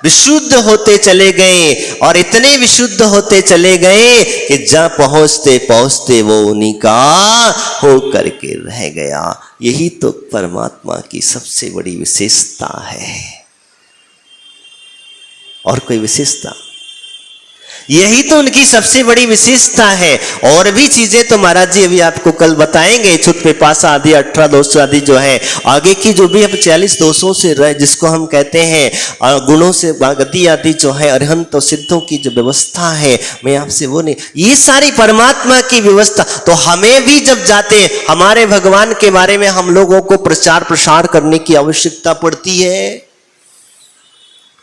विशुद्ध होते चले गए और इतने विशुद्ध होते चले गए कि जहां पहुंचते पहुंचते वो उन्हीं का हो करके रह गया। यही तो परमात्मा की सबसे बड़ी विशेषता है। और कोई विशेषता? यही तो उनकी सबसे बड़ी विशेषता है। और भी चीजें तो महाराज जी अभी आपको कल बताएंगे, क्षुत पिपासा आदि 18 दोष आदि जो है, आगे की जो भी अब 40 दोषों से रहे, जिसको हम कहते हैं गुणों से गति आदि जो है, अरहंत और सिद्धों की जो व्यवस्था है, मैं आपसे वो नहीं, ये सारी परमात्मा की व्यवस्था। तो हमें भी जब जाते हमारे भगवान के बारे में हम लोगों को प्रचार प्रसार करने की आवश्यकता पड़ती है।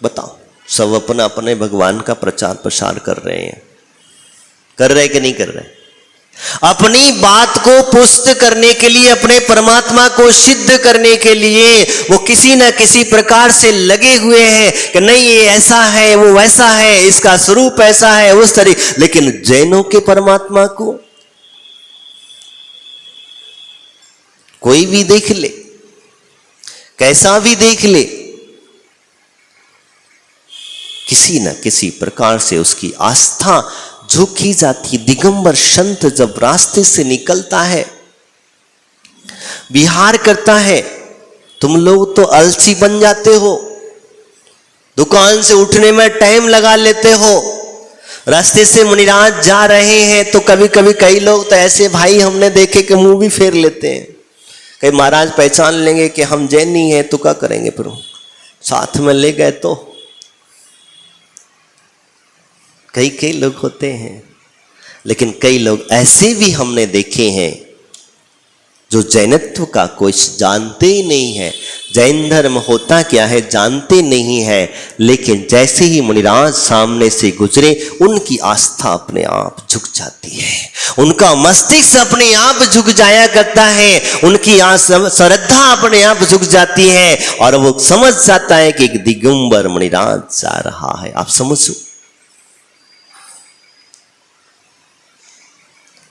बताओ, सब अपना अपने भगवान का प्रचार प्रसार कर रहे हैं, कर रहे कि नहीं कर रहे? अपनी बात को पुष्ट करने के लिए, अपने परमात्मा को सिद्ध करने के लिए वो किसी न किसी प्रकार से लगे हुए हैं कि नहीं ये ऐसा है, वो वैसा है, इसका स्वरूप ऐसा है, उस तरीके। लेकिन जैनों के परमात्मा को कोई भी देख ले, कैसा भी देख ले, किसी न किसी प्रकार से उसकी आस्था झुकी जाती। दिगंबर संत जब रास्ते से निकलता है, विहार करता है, तुम लोग तो आलसी बन जाते हो, दुकान से उठने में टाइम लगा लेते हो। रास्ते से मुनिराज जा रहे हैं तो कभी कभी कई लोग तो ऐसे भाई हमने देखे कि मुंह भी फेर लेते हैं, कई महाराज पहचान लेंगे कि हम जैनी हैं तो क्या करेंगे, फिर साथ में ले गए तो कई लोग होते हैं। लेकिन कई लोग ऐसे भी हमने देखे हैं जो जैनत्व का कुछ जानते ही नहीं है, जैन धर्म होता क्या है जानते नहीं है। लेकिन जैसे ही मुनिराज सामने से गुजरे, उनकी आस्था अपने आप झुक जाती है, उनका मस्तिष्क अपने आप झुक जाया करता है, उनकी श्रद्धा अपने आप झुक जाती है और वो समझ जाता है कि एक दिगंबर मुनिराज जा रहा है। आप समझो,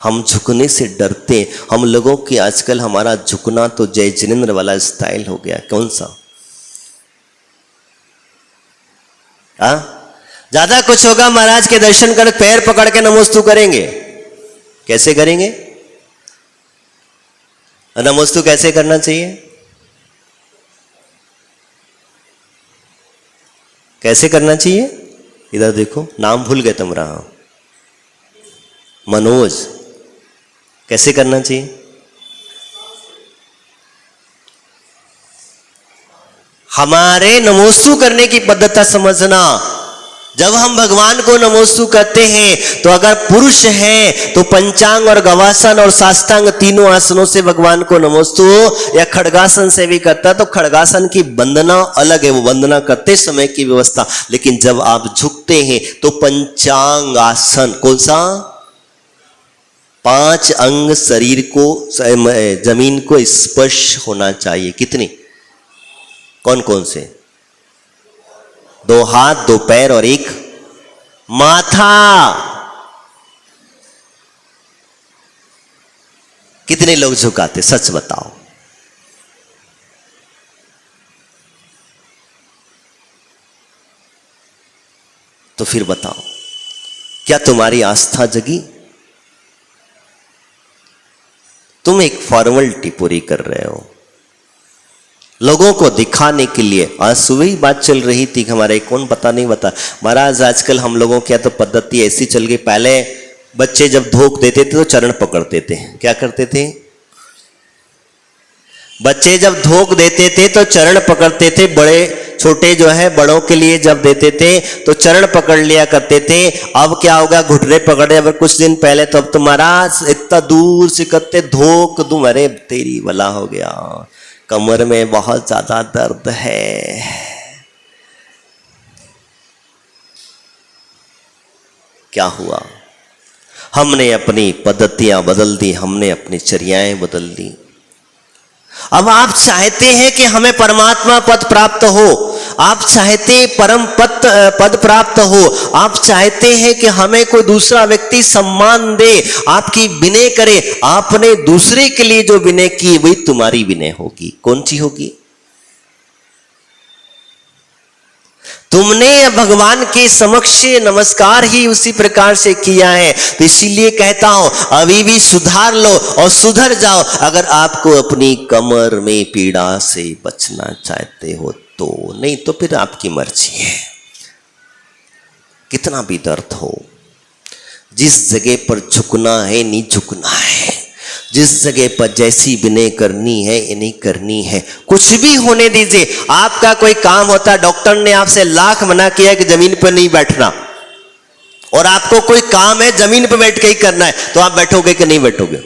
हम झुकने से डरते। हम लोगों की आजकल हमारा झुकना तो जय जिनेंद्र वाला स्टाइल हो गया। कौन सा? ज्यादा कुछ होगा, महाराज के दर्शन कर पैर पकड़ के नमोस्तु करेंगे। कैसे करेंगे? नमोस्तु कैसे करना चाहिए? कैसे करना चाहिए? इधर देखो, नाम भूल गए तुम्हारा, मनोज। कैसे करना चाहिए? हमारे नमोस्तु करने की पद्धति समझना। जब हम भगवान को नमोस्तु करते हैं तो अगर पुरुष है तो पंचांग और गवासन और साष्टांग तीनों आसनों से भगवान को नमोस्तु, या खड़गासन से भी करता है तो खड़गासन की वंदना अलग है, वो वंदना करते समय की व्यवस्था। लेकिन जब आप झुकते हैं तो पंचांग आसन, कौन सा? 5 अंग शरीर को, जमीन को स्पर्श होना चाहिए। कितनी? कौन कौन से? 2 हाथ, 2 पैर और 1 माथा। कितने लोग झुकाते? सच बताओ। तो फिर बताओ, क्या तुम्हारी आस्था जगी? तुम एक फॉर्मेलिटी पूरी कर रहे हो लोगों को दिखाने के लिए। आज सुबह ही बात चल रही थी कि हमारे कौन पता नहीं बता, महाराज आजकल हम लोगों की तो पद्धति ऐसी चल गई, पहले बच्चे जब धोख देते थे तो चरण पकड़ते थे। क्या करते थे? बच्चे जब धोख देते थे तो चरण पकड़ते थे। बड़े छोटे जो है बड़ों के लिए जब देते थे तो चरण पकड़ लिया करते थे। अब क्या होगा? घुटने पकड़े। अब कुछ दिन पहले तो अब तुम्हारा इतना दूर से करते धोख दूं, अरे तेरी भला हो गया, कमर में बहुत ज्यादा दर्द है। क्या हुआ? हमने अपनी पद्धतियां बदल दी, हमने अपनी चर्याएं बदल दी। अब आप चाहते हैं कि हमें परमात्मा पद प्राप्त हो, आप चाहते हैं परम पद प्राप्त हो, आप चाहते हैं कि हमें कोई दूसरा व्यक्ति सम्मान दे, आपकी विनय करे। आपने दूसरे के लिए जो विनय की वही तुम्हारी विनय होगी। कौन सी होगी? तुमने भगवान के समक्ष नमस्कार ही उसी प्रकार से किया है। तो इसीलिए कहता हूं, अभी भी सुधार लो और सुधर जाओ। अगर आपको अपनी कमर में पीड़ा से बचना चाहते हो तो, नहीं तो फिर आपकी मर्जी है। कितना भी दर्द हो, जिस जगह पर झुकना है नहीं झुकना है, जिस जगह पर जैसी विनय करनी है ये नहीं करनी है। कुछ भी होने दीजिए। आपका कोई काम होता, डॉक्टर ने आपसे लाख मना किया कि जमीन पर नहीं बैठना, और आपको कोई काम है जमीन पर बैठ के ही करना है, तो आप बैठोगे कि नहीं बैठोगे?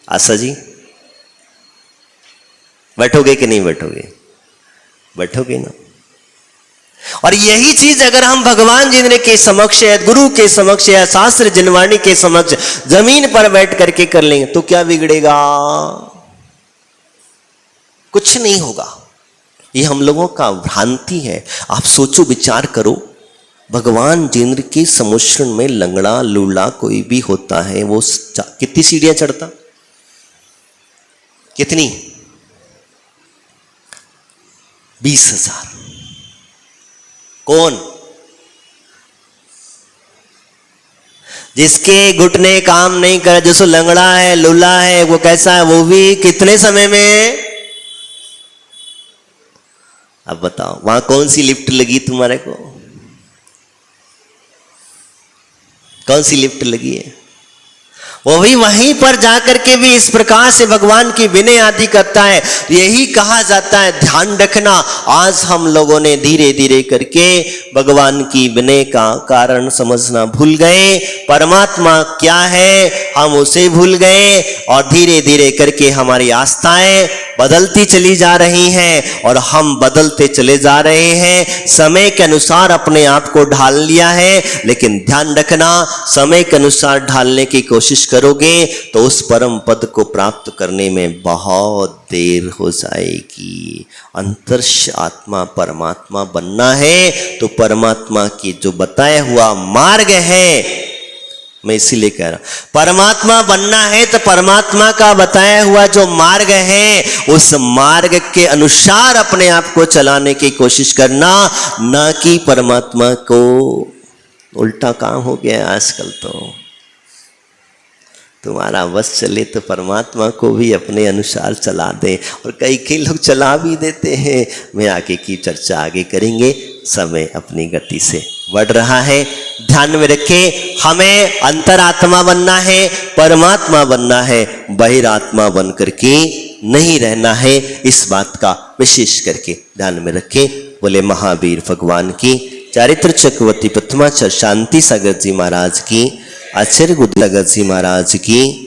आशा जी, बैठोगे कि नहीं बैठोगे? बैठोगे ना। और यही चीज अगर हम भगवान जिंद्र के समक्ष है, गुरु के समक्ष है, शास्त्र जनवाणी के समक्ष जमीन पर बैठ करके कर लेंगे तो क्या बिगड़ेगा? कुछ नहीं होगा। ये हम लोगों का भ्रांति है। आप सोचो, विचार करो, भगवान जिंद्र के समुश्रण में लंगड़ा लूला कोई भी होता है, वो कितनी सीढ़ियां चढ़ता? कितनी? 20,000। कौन? जिसके घुटने काम नहीं करे, जो लंगड़ा है लूला है, वो कैसा है? वो भी कितने समय में? अब बताओ, वहां कौन सी लिफ्ट लगी तुम्हारे को? कौन सी लिफ्ट लगी है? वो भी वहीं पर जाकर के भी इस प्रकार से भगवान की विनय आदि करता है। यही कहा जाता है, ध्यान रखना। आज हम लोगों ने धीरे धीरे करके भगवान की विनय का कारण समझना भूल गए। परमात्मा क्या है हम उसे भूल गए, और धीरे धीरे करके हमारी आस्थाएं बदलती चली जा रही हैं और हम बदलते चले जा रहे हैं। समय के अनुसार अपने आप को ढाल लिया है, लेकिन ध्यान रखना, समय के अनुसार ढालने की कोशिश करोगे तो उस परम पद को प्राप्त करने में बहुत देर हो जाएगी। अंतर्श आत्मा परमात्मा बनना है तो परमात्मा की जो बताया हुआ मार्ग है, मैं इसीलिए कह रहा हूं, परमात्मा बनना है तो परमात्मा का बताया हुआ जो मार्ग है उस मार्ग के अनुसार अपने आप को चलाने की कोशिश करना, ना कि परमात्मा को। उल्टा काम हो गया आजकल तो। तुम्हारा बस चले तो परमात्मा को भी अपने अनुसार चला दे, और कई लोग चला भी देते हैं। मैं आगे की चर्चा आगे करेंगे। समय अपनी गति से बढ़ रहा है, ध्यान में रखें। हमें अंतरात्मा बनना है, परमात्मा बनना है, बहिरात्मा बन करके नहीं रहना है। इस बात का विशेष करके ध्यान में रखें। बोले महावीर भगवान की, चारित्र चक्रवर्ती प्रथमाचार्य शांति सागर जी महाराज की, आचार्य गुरु सागर जी महाराज की।